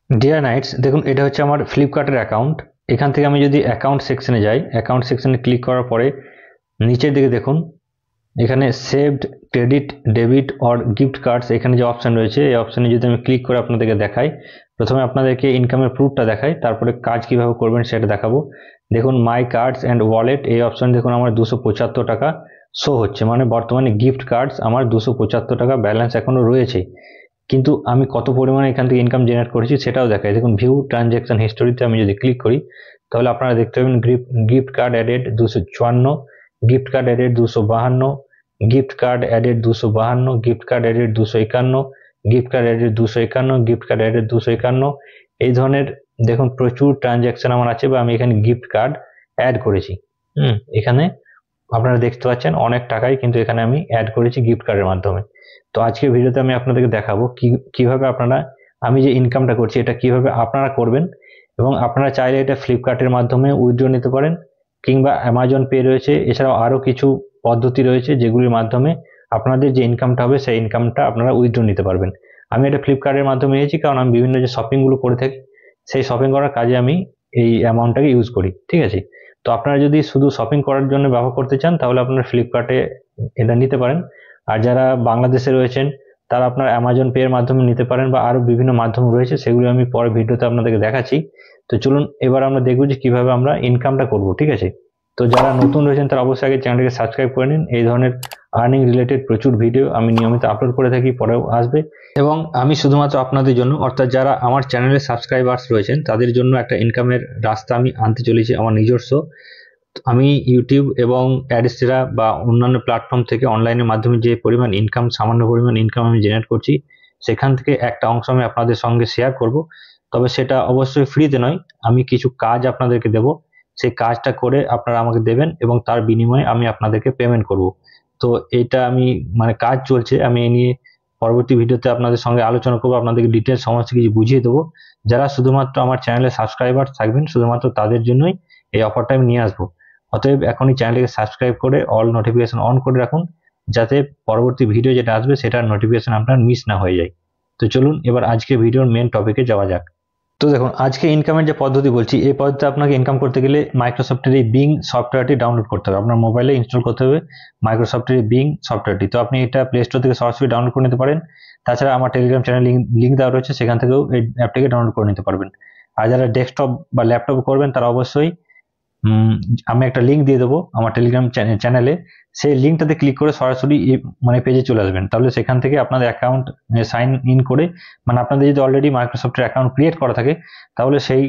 Deer Knights, দেখুন এটা হচ্ছে আমার ফ্লিপকার্টের অ্যাকাউন্ট। এখান থেকে আমি যদি অ্যাকাউন্ট সেকশনে যাই, অ্যাকাউন্ট সেকশনে ক্লিক করার পরে নিচের দিকে দেখুন এখানে saved credit debit or gift cards, এখানে যে অপশান রয়েছে এই অপশানে যদি আমি ক্লিক করে আপনাদেরকে দেখাই, প্রথমে আপনাদেরকে ইনকামের প্রুফটা দেখাই, তারপরে কাজ কিভাবে করবেন সেটা দেখাবো। দেখুন মাই কার্ডস অ্যান্ড ওয়ালেট, এই অপশান দেখুন আমার 275 টাকা শো হচ্ছে, মানে বর্তমানে গিফট কার্ডস আমার 275 টাকা ব্যালেন্স এখনো রয়েছে। কিন্তু আমি কত পরিমাণে এখান থেকে ইনকাম জেনারেট করেছি সেটাও দেখায়। দেখুন ভিউ ট্রানজ্যাকশন হিস্টোরিতে আমি যদি ক্লিক করি তাহলে আপনারা দেখতে পাবেন gift card added 254, gift card added 252, gift card added 252, gift card added 251, gift card added 251, gift card added 251, এই ধরনের দেখুন প্রচুর ট্রানজ্যাকশন আমার আছে, বা আমি এখানে গিফট কার্ড অ্যাড করেছি। এখানে আপনারা দেখতে পাচ্ছেন অনেক টাকাই কিন্তু এখানে আমি অ্যাড করেছি গিফট কার্ডের মাধ্যমে। তো আজকের ভিডিওতে আমি আপনাদেরকে দেখাবো কিভাবে আপনারা, আমি যে ইনকামটা করছি এটা কিভাবে আপনারা করবেন, এবং আপনারা চাইলে এটা ফ্লিপকার্টের মাধ্যমে উইথড্র নিতে পারেন, কিংবা অ্যামাজন পে রয়েছে, এছাড়াও আরও কিছু পদ্ধতি রয়েছে যেগুলির মাধ্যমে আপনাদের যে ইনকামটা হবে সেই ইনকামটা আপনারা উইথড্র নিতে পারবেন। আমি এটা ফ্লিপকার্টের মাধ্যমে নিয়েছি কারণ আমি বিভিন্ন যে শপিংগুলো করে থাকি সেই শপিং করার কাজে আমি এই অ্যামাউন্টটাকে ইউজ করি, ঠিক আছে। তো আপনারা যদি শুধু শপিং করার জন্য ব্যবহার করতে চান তাহলে আপনারা ফ্লিপকার্টে এটা নিতে পারেন, আর যারা বাংলাদেশে রয়েছেন তারা আপনার অ্যামাজন পে এর মাধ্যমে নিতে পারেন, বা আরও বিভিন্ন মাধ্যম রয়েছে সেগুলো আমি পরে ভিডিওতে আপনাদেরকে দেখাচ্ছি। তো চলুন এবার আমরা দেখব যে কিভাবে আমরা ইনকামটা করব, ঠিক আছে। তো যারা নতুন রয়েছেন তারা অবশ্যই আগে চ্যানেলটিকে সাবস্ক্রাইব করে নিন, এই ধরনের আর্নিং রিলেটেড প্রচুর ভিডিও আমি নিয়মিত আপলোড করে থাকি, পরেও আসবে। এবং আমি শুধুমাত্র আপনাদের জন্য, অর্থাৎ যারা আমার চ্যানেলে সাবস্ক্রাইবার্স রয়েছেন তাদের জন্য একটা ইনকামের রাস্তা আমি আনতে চলেছি আমার নিজস্ব। আমি ইউটিউব এবং অ্যাডস্টেরা বা অন্যান্য প্ল্যাটফর্ম থেকে অনলাইনের মাধ্যমে যে পরিমাণ ইনকাম, সামান্য পরিমাণ ইনকাম আমি জেনারেট করছি, সেখান থেকে একটা অংশ আমি আপনাদের সঙ্গে শেয়ার করব। তবে সেটা অবশ্যই ফ্রিতে নয়, আমি কিছু কাজ আপনাদেরকে দেব, সেই কাজটা করে আপনারা আমাকে দেবেন এবং তার বিনিময়ে আমি আপনাদেরকে পেমেন্ট করব। তো এটা আমি মানে কাজ চলছে, আমি এ নিয়ে পরবর্তী ভিডিওতে আপনাদের সঙ্গে আলোচনা করবো, আপনাদেরকে ডিটেলস সমস্ত কিছু বুঝিয়ে দেবো। যারা শুধুমাত্র আমার চ্যানেলে সাবস্ক্রাইবার থাকবেন শুধুমাত্র তাদের জন্যই এই অফারটা আমি নিয়ে আসবো। অতএব এখনই চ্যানেলটিকে সাবস্ক্রাইব করে অল নোটিফিকেশন অন করে রাখুন, যাতে পরবর্তী ভিডিও যেটা আসবে সেটার নোটিফিকেশন আপনার মিস না হয়ে যায়। তো চলুন এবার আজকে ভিডিওর মেন টপিকে যাওয়া যাক। তো দেখুন আজকে ইনকামের যে পদ্ধতি বলছি, এই পদ্ধতিতে আপনাকে ইনকাম করতে গেলে মাইক্রোসফটের এই বিং সফটওয়্যারটি ডাউনলোড করতে হবে, আপনার মোবাইলে ইনস্টল করতে হবে মাইক্রোসফটের এই বিং সফটওয়্যারটি। তো আপনি এটা প্লে স্টোর থেকে সরাসরি ডাউনলোড করে নিতে পারেন, তাছাড়া আমার টেলিগ্রাম চ্যানেল লিঙ্ক দেওয়া রয়েছে, সেখান থেকেও এই অ্যাপটিকে ডাউনলোড করে নিতে পারবেন। আর যারা ডেস্কটপ বা ল্যাপটপ করবেন তারা অবশ্যই আমি একটা লিঙ্ক দিয়ে দেবো আমার টেলিগ্রাম চ্যানেলে, সেই লিঙ্কটাতে ক্লিক করে সরাসরি মানে পেজে চলে আসবেন। তাহলে সেখান থেকে আপনাদের অ্যাকাউন্ট সাইন ইন করে, মানে আপনাদের যদি অলরেডি মাইক্রোসফটের অ্যাকাউন্ট ক্রিয়েট করা থাকে তাহলে সেই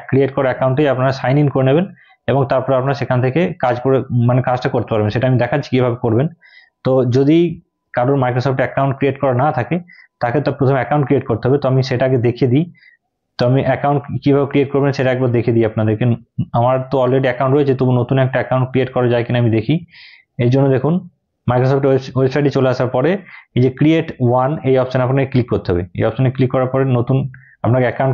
ক্রিয়েট করা অ্যাকাউন্টেই আপনারা সাইন ইন করে নেবেন, এবং তারপরে আপনারা সেখান থেকে কাজ করে মানে কাজটা করতে পারবেন। সেটা আমি দেখাচ্ছি কীভাবে করবেন। তো যদি কারোর মাইক্রোসফট অ্যাকাউন্ট ক্রিয়েট করা না থাকে তাকে তো প্রথমে অ্যাকাউন্ট ক্রিয়েট করতে হবে, তো আমি সেটাকে দেখিয়ে দিই। তো আমি অ্যাকাউন্ট কিভাবে ক্রিয়েট করবেন সেটা একবার দেখে দিই আপনাদেরকে। আমার তো অলরেডি অ্যাকাউন্ট রয়েছে, তবু নতুন একটা অ্যাকাউন্ট ক্রিয়েট করা যায় কিনা আমি দেখি। এই জন্য দেখুন মাইক্রোসফট ওয়েবসাইটে চলে আসার পরে এই যে ক্রিয়েট ওয়ান এই অপশানে আপনাকে ক্লিক করতে হবে। এই অপশানে ক্লিক করার পরে নতুন আপনাকে অ্যাকাউন্ট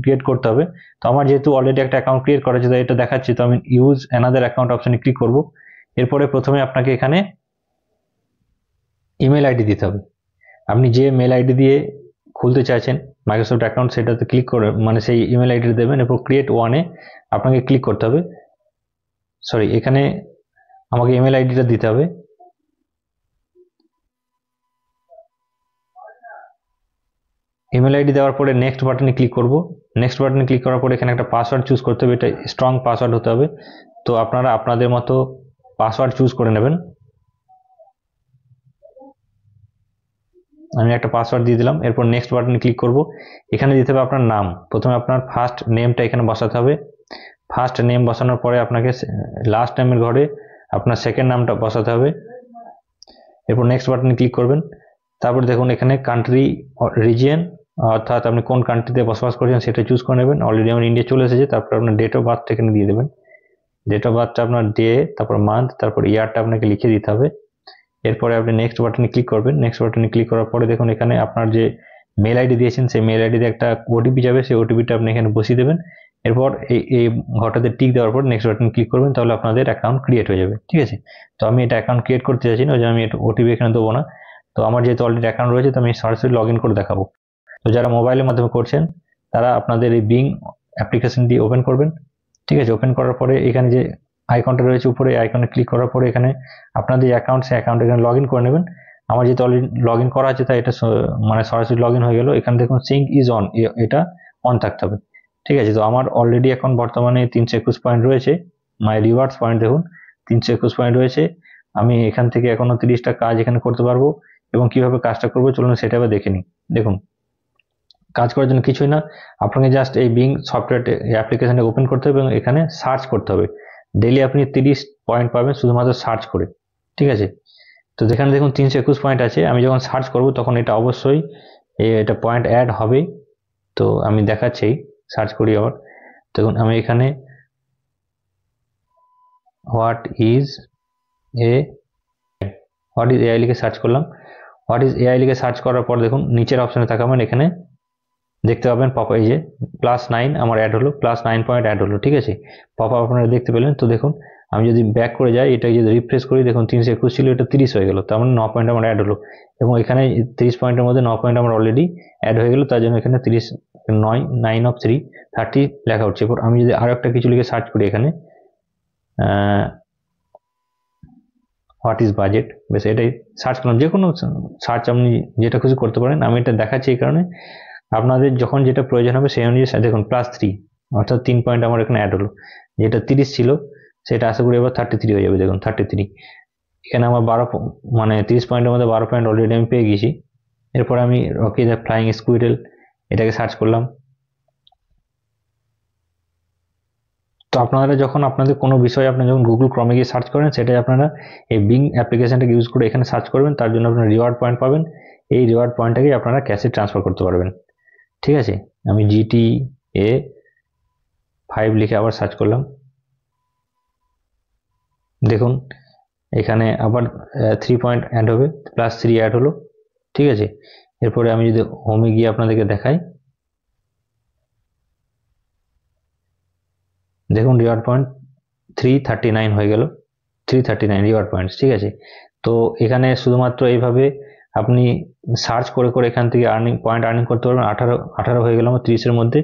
ক্রিয়েট করতে হবে। তো আমার যেহেতু অলরেডি একটা অ্যাকাউন্ট ক্রিয়েট করা আছে তাই এটা দেখাচ্ছি, তো আমি ইউজ অ্যানাদার অ্যাকাউন্ট অপশানে ক্লিক করব। এরপরে প্রথমে আপনাকে এখানে ইমেল আইডি দিতে হবে। আপনি যে মেল আইডি দিয়ে খুলতে চাইছেন মাইক্রোসফট অ্যাকাউন্ট সেটাতে ক্লিক করে মানে সেই ইমেল আইডি দেবেন, এরপর ক্রিয়েট ওয়ানে আপনাকে ক্লিক করতে হবে। সরি, এখানে আমাকে ইমেল আইডিটা দিতে হবে। ইমেল আইডি দেওয়ার পরে নেক্সট বাটনে ক্লিক করব। নেক্সট বাটনে ক্লিক করার পরে এখানে একটা পাসওয়ার্ড চুজ করতে হবে, এটা স্ট্রং পাসওয়ার্ড হতে হবে। তো আপনারা আপনাদের মতো পাসওয়ার্ড চুজ করে নেবেন। আমি একটা পাসওয়ার্ড দিয়ে দিলাম, এরপর নেক্সট বাটনে ক্লিক করব। এখানে দিতে হবে আপনার নাম, প্রথমে আপনার ফার্স্ট নেমটা এখানে বসাতে হবে। ফার্স্ট নেম বসানোর পরে আপনাকে লাস্ট নেমের ঘরে আপনার সেকেন্ড নামটা বসাতে হবে। এরপর নেক্সট বাটনে ক্লিক করবেন। তারপর দেখুন এখানে কান্ট্রি রিজিয়ন, অর্থাৎ আপনি কোন কান্ট্রিতে বসবাস করছেন সেটা চুজ করে নেবেন। অলরেডি আমার ইন্ডিয়া চলে এসেছে। তারপর আপনার ডেট অফ বার্থটা এখানে দিয়ে দেবেন। ডেট অফ বার্থটা আপনার ডে, তারপর মান্থ, তারপর ইয়ারটা আপনাকে লিখে দিতে হবে। এরপরে আপনি নেক্সট বাটনে ক্লিক করবেন। নেক্সট বাটনে ক্লিক করার পরে দেখুন এখানে আপনার যে মেল আইডি দিয়েছেন সেই মেল আইডিতে একটা ওটিপি যাবে, সেই ওটিপিটা আপনি এখানে বসিয়ে দেবেন। এরপর এই ঘরটাতে টিক দেওয়ার পর নেক্সট বাটনে ক্লিক করবেন, তাহলে আপনাদের অ্যাকাউন্ট ক্রিয়েট হয়ে যাবে, ঠিক আছে। তো আমি এটা অ্যাকাউন্ট ক্রিয়েট করতে চাইছি না, ওই জন্য আমি ওটিপি এখানে দেবো না। তো আমার যেহেতু অলরেডি অ্যাকাউন্ট রয়েছে তো আমি সরাসরি লগ ইন করে দেখাবো। তো যারা মোবাইলের মাধ্যমে করছেন তারা আপনাদের এই বিং অ্যাপ্লিকেশনটি ওপেন করবেন। ঠিক আছে, ওপেন করার পরে এখানে যে আইকনটা রয়েছে উপরে, আইকনে ক্লিক করার পরে এখানে আপনাদের অ্যাকাউন্ট, সেই অ্যাকাউন্ট এখানে লগ ইন করে নেবেন। আমার যেহেতু অলরেডি লগ ইন করা আছে তাই এটা মানে সরাসরি লগ ইন হয়ে গেল। এখানে দেখুন সিঙ্ক ইজ অন, এটা অন থাকতে হবে। ঠিক আছে, তো আমার অলরেডি এখন বর্তমানে 321 পয়েন্ট রয়েছে। মাই রিওয়ার্ডস পয়েন্ট দেখুন 321 পয়েন্ট রয়েছে। আমি এখান থেকে এখনো 30টা কাজ এখানে করতে পারবো, এবং কিভাবে কাজটা করবো চলুন সেটা আবার দেখে নিই। দেখুন, কাজ করার জন্য কিছুই না, আপনাকে জাস্ট এই বিং সফটওয়্যার অ্যাপ্লিকেশনটা ওপেন করতে হবে এবং এখানে সার্চ করতে হবে। ডেইলি আপনি 30 পয়েন্ট পাবেন শুধুমাত্র সার্চ করে। ঠিক আছে, তো যেখানে দেখুন 321 পয়েন্ট আছে, আমি যখন সার্চ করব তখন এটা অবশ্যই এটা পয়েন্ট অ্যাড হবে। তো আমি দেখাচ্ছি, সার্চ করি আবার। দেখুন আমি এখানে হোয়াট ইজ এআই লিখে সার্চ করলাম। হোয়াট ইজ এআই লিখে সার্চ করার পর দেখুন নিচের অপশনে তাকাবেন, এখানে দেখতে পাবেন পপ, এই যে +9 আমার অ্যাড হলো, +9 পয়েন্ট অ্যাড হলো। ঠিক আছে, পপ আপ আপনারা দেখতে পেলেন। তো দেখুন আমি যদি ব্যাক করে যাই, এটা যদি রিফ্রেশ করি, দেখুন 321 ছিল, এটা 30 হয়ে গেল, তার মানে 9 পয়েন্ট আমার অ্যাড হলো। এবং এখানে 30 পয়েন্টের মধ্যে 9 পয়েন্ট আমার অলরেডি অ্যাড হয়ে গেল, তার জন্য এখানে 9 of 3 30 লেখা হচ্ছে। এরপর আমি যদি আরও একটা কিছু লিখে সার্চ করি, এখানে হোয়াট ইজ বাজেট, বেশ এটাই সার্চ করলাম। যে কোনো সার্চ আপনি যেটা খুশি করতে পারেন, আমি এটা দেখাচ্ছি এই কারণে আপনাদের যখন যেটা প্রয়োজন হবে সেই অনুযায়ী। দেখুন +3 অর্থাৎ 3 পয়েন্ট আমার এখানে অ্যাড হলো। যেটা 30 ছিল সেটা আশা করি এবার 33 হয়ে যাবে। দেখুন 33, এখানে আমার 12 মানে 30 পয়েন্টের মধ্যে 12 পয়েন্ট অলরেডি আমি পেয়ে গেছি। এরপর আমি রকি দ্য ফ্লাইং স্কুইরেল এটাকে সার্চ করলাম। তো আপনারা যখন আপনাদের কোনো বিষয়ে আপনি যখন গুগল ক্রমে গিয়ে সার্চ করেন, সেটাই আপনারা এই বিং অ্যাপ্লিকেশনটাকে ইউজ করে এখানে সার্চ করবেন, তার জন্য আপনারা রিওয়ার্ড পয়েন্ট পাবেন। এই রিওয়ার্ড পয়েন্টটাকে আপনারা ক্যাশে ট্রান্সফার করতে পারবেন। ঠিক আছে, আমি GTA 5 লিখে আবার সার্চ করলাম। দেখুন এখানে আবার 3 পয়েন্ট অ্যাড হবে, +3 অ্যাড হলো। ঠিক আছে, এরপরে আমি যদি হোমে গিয়ে আপনাদেরকে দেখাই, দেখুন রিওয়ার্ড পয়েন্ট 339 হয়ে গেল, 339 রিওয়ার্ড পয়েন্টস। ঠিক আছে, তো এখানে শুধুমাত্র এইভাবে আপনি সার্চ করে করে এখান থেকে পয়েন্ট আর্নিং করতে পারবেন। 18 হয়ে গেল আমার 30-এর মধ্যে।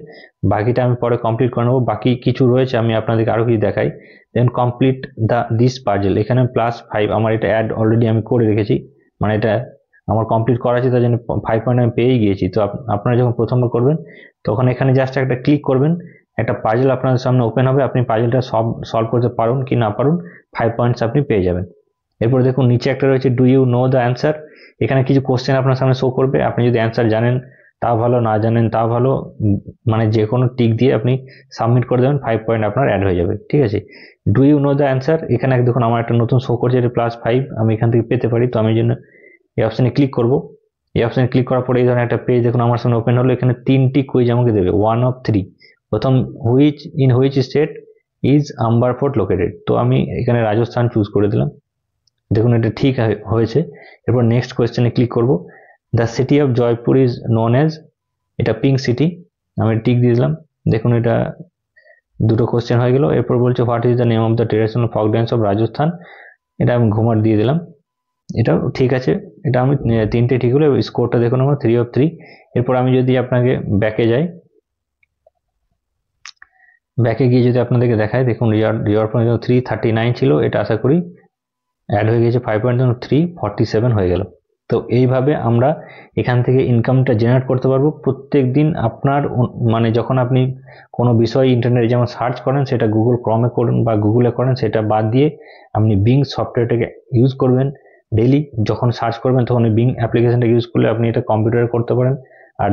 বাকিটা আমি পরে কমপ্লিট করে নেবো। বাকি কিছু রয়েছে, আমি আপনাদেরকে আরও কিছু দেখাই। দেন কমপ্লিট দিস পাজল, এখানে +5 আমার এটা অ্যাড অলরেডি আমি করে রেখেছি, মানে এটা আমার কমপ্লিট করা আছে, তার জন্য 5 পয়েন্ট আমি পেয়েই গিয়েছি। তো আপনারা যখন প্রথমবার করবেন তখন এখানে জাস্ট একটা ক্লিক করবেন, একটা পাজল আপনাদের সামনে ওপেন হবে, আপনি পাজলটা সলভ করতে পারুন কি না পারুন 5 পয়েন্টস আপনি পেয়ে যাবেন। এরপর দেখুন নিচে একটা রয়েছে do you know the answer, এখানে কিছু কোশ্চেন আপনার সামনে শো করবে। আপনি যদি অ্যান্সার জানেন তাও ভালো, না জানেন তাও ভালো, মানে যে কোনো টিক দিয়ে আপনি সাবমিট করে দেবেন, 5 পয়েন্ট আপনার অ্যাড হয়ে যাবে। ঠিক আছে, do you know the answer, এখানে দেখুন আমার একটা নতুন শো করছে, এটা +5 আমি এখান থেকে পেতে পারি। তো আমি জন্য এই অপশানে ক্লিক করব। এই অপশানে ক্লিক করার পরে এই ধরনের একটা পেজ দেখুন আমার সামনে ওপেন হলো। এখানে 3টি কুইজ আমাকে দেবে, 1 of 3। প্রথম which state is Amber fort located, তো আমি এখানে রাজস্থান চুজ করে দিলাম। দেখুন এটা ঠিক হয়েছে। এরপর নেক্সট কোয়েশ্চেনে ক্লিক করব। The city of Jaipur is known as, এটা পিঙ্ক সিটি, আমি টিক দিয়ে দিলাম। দেখুন এটা দুটো কোয়েশ্চেন হয়ে গেল। এরপর বলছে what is the name of the traditional folk dance of Rajasthan, এটা আমি ঘুমার দিয়ে দিলাম, এটাও ঠিক আছে। এটা আমি 3টে ঠিক হলো। স্কোরটা দেখুন আমার 3 of 3। এরপর আমি যদি আপনাকে ব্যাকে যাই, ব্যাকে গিয়ে যদি আপনাদেরকে দেখায়, দেখুন রিওয়ার্ড পয়েন্ট 339 ছিল, এটা আশা করি অ্যাড হয়ে গেছে 5 পয়েন্ট, 347 হয়ে গেল। তো এইভাবে আমরা এখান থেকে ইনকামটা জেনারেট করতে পারবো প্রত্যেক দিন। আপনার মানে যখন আপনি কোনো বিষয় ইন্টারনেটে যেমন সার্চ করেন, সেটা গুগল ক্রমে করুন বা গুগলে করেন, সেটা বাদ দিয়ে আপনি বিং সফটওয়্যারটাকে ইউজ করবেন। ডেইলি যখন সার্চ করবেন তখন বিং অ্যাপ্লিকেশনটা ইউজ করলে আপনি এটা কম্পিউটারে করতে পারেন আর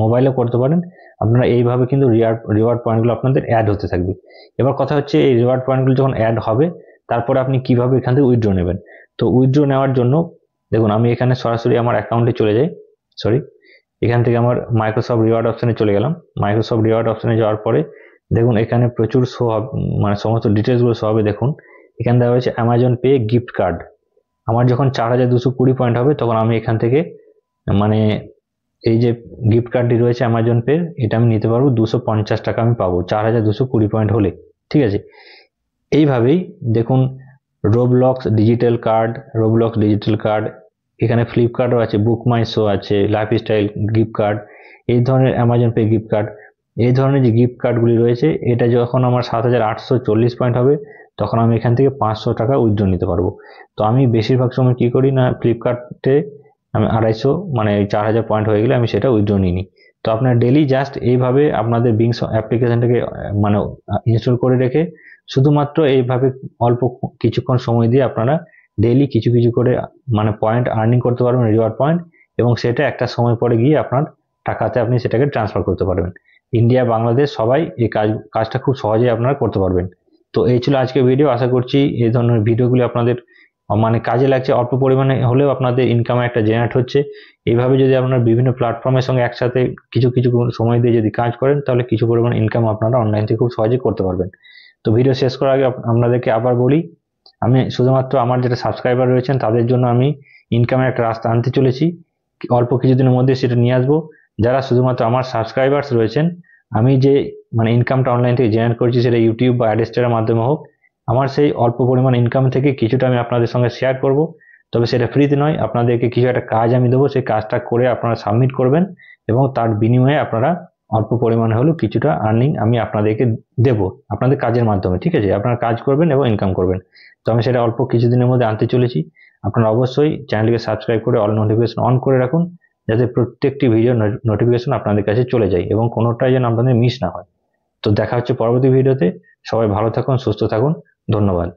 মোবাইলে করতে পারেন। আপনারা এইভাবে কিন্তু রিওয়ার্ড পয়েন্টগুলো আপনাদের অ্যাড হতে থাকবে। এবার কথা হচ্ছে এই রিওয়ার্ড পয়েন্টগুলো যখন অ্যাড হবে তারপরে আপনি কিভাবে এখান থেকে উইথড্র নেবেন। তো উইথড্র নেওয়ার জন্য দেখুন আমি এখানে সরাসরি আমার অ্যাকাউন্টে চলে যাই, এখান থেকে আমার মাইক্রোসফট রিওয়ার্ড অপশানে চলে গেলাম। মাইক্রোসফট রিওয়ার্ড অপশানে যাওয়ার পরে দেখুন এখানে প্রচুর শো হবে, মানে সমস্ত ডিটেলসগুলো শো হবে। দেখুন এখানে দেওয়া হয়েছে অ্যামাজন পে গিফট কার্ড। আমার যখন 4220 পয়েন্ট হবে তখন আমি এখান থেকে মানে এই যে গিফট কার্ডটি রয়েছে অ্যামাজন পে, এটা আমি নিতে পারবো। 250 টাকা আমি পাবো 4220 পয়েন্ট হলে। ঠিক আছে, এইভাবেই দেখুন রোবলক্স ডিজিটাল কার্ড, এখানে ফ্লিপকার্টও আছে, বুক মাই শো আছে, লাইফস্টাইল গিফট কার্ড, এই ধরনের অ্যামাজন পে গিফট কার্ড, এই ধরনের যে গিফট কার্ডগুলি রয়েছে, এটা যখন আমার 7,840 পয়েন্ট হবে তখন আমি এখান থেকে 500 টাকা উইথড্র নিতে পারবো। তো আমি বেশিরভাগ সময় কি করি না, ফ্লিপকার্টে আমি 250 মানে 4,000 পয়েন্ট হয়ে গেলে আমি সেটা উইথড্র নিই নি। তো আপনার ডেলি জাস্ট এইভাবে আপনাদের বিংস অ্যাপ্লিকেশনটাকে মানে ইনস্টল করে রেখে শুধুমাত্র এইভাবে অল্প কিছুক্ষণ সময় দিয়ে আপনারা ডেইলি কিছু কিছু করে মানে পয়েন্ট আর্নিং করতে পারবেন, রিওয়ার্ড পয়েন্ট, এবং সেটা একটা সময় পরে গিয়ে আপনার টাকাতে আপনি সেটাকে ট্রান্সফার করতে পারবেন। ইন্ডিয়া, বাংলাদেশ সবাই এই কাজটা খুব সহজেই আপনারা করতে পারবেন। তো এই ছিল আজকের ভিডিও। আশা করছি এই ধরনের ভিডিওগুলি আপনাদের মানে কাজে লাগছে, অল্প পরিমাণে হলেও আপনাদের ইনকাম একটা জেনারেট হচ্ছে। এইভাবে যদি আপনারা বিভিন্ন প্ল্যাটফর্মের সঙ্গে একসাথে কিছু কিছু সময় দিয়ে যদি কাজ করেন তাহলে কিছু পরিমাণ ইনকাম আপনারা অনলাইন থেকে খুব সহজেই করতে পারবেন। তো ভিডিও শেষ করার আগে আপনাদেরকে আবার বলি, আমি শুধুমাত্র আমার যেটা সাবস্ক্রাইবার রয়েছেন তাদের জন্য আমি ইনকামের একটা রাস্তা আনতে চলেছি, অল্প কিছুদিনের মধ্যে সেটা নিয়ে আসবো। যারা শুধুমাত্র আমার সাবস্ক্রাইবার্স রয়েছেন, আমি যে মানে ইনকামটা অনলাইন থেকে জেনারেট করছি সেটা ইউটিউব বা অ্যাডস্টারের মাধ্যমে হোক, আমার সেই অল্প পরিমাণ ইনকাম থেকে কিছুটা আমি আপনাদের সঙ্গে শেয়ার করব। তবে সেটা ফ্রিতে নয়, আপনাদেরকে কিছু একটা কাজ আমি দেবো, সেই কাজটা করে আপনারা সাবমিট করবেন এবং তার বিনিময়ে আপনারা অল্প পরিমাণে হলেও কিছুটা আর্নিং আমি আপনাদেরকে দেব আপনাদের কাজের মাধ্যমে। ঠিক আছে, আপনারা কাজ করবেন এবং ইনকাম করবেন। তো আমি সেটা অল্প কিছুদিনের মধ্যে আনতে চলেছি। আপনারা অবশ্যই চ্যানেলটিকে সাবস্ক্রাইব করে অল নোটিফিকেশন অন করে রাখুন, যাতে প্রত্যেকটি ভিডিও নোটিফিকেশন আপনাদের কাছে চলে যায় এবং কোনোটাই যেন আপনাদের মিস না হয়। তো দেখা হচ্ছে পরবর্তী ভিডিওতে। সবাই ভালো থাকুন, সুস্থ থাকুন, ধন্যবাদ।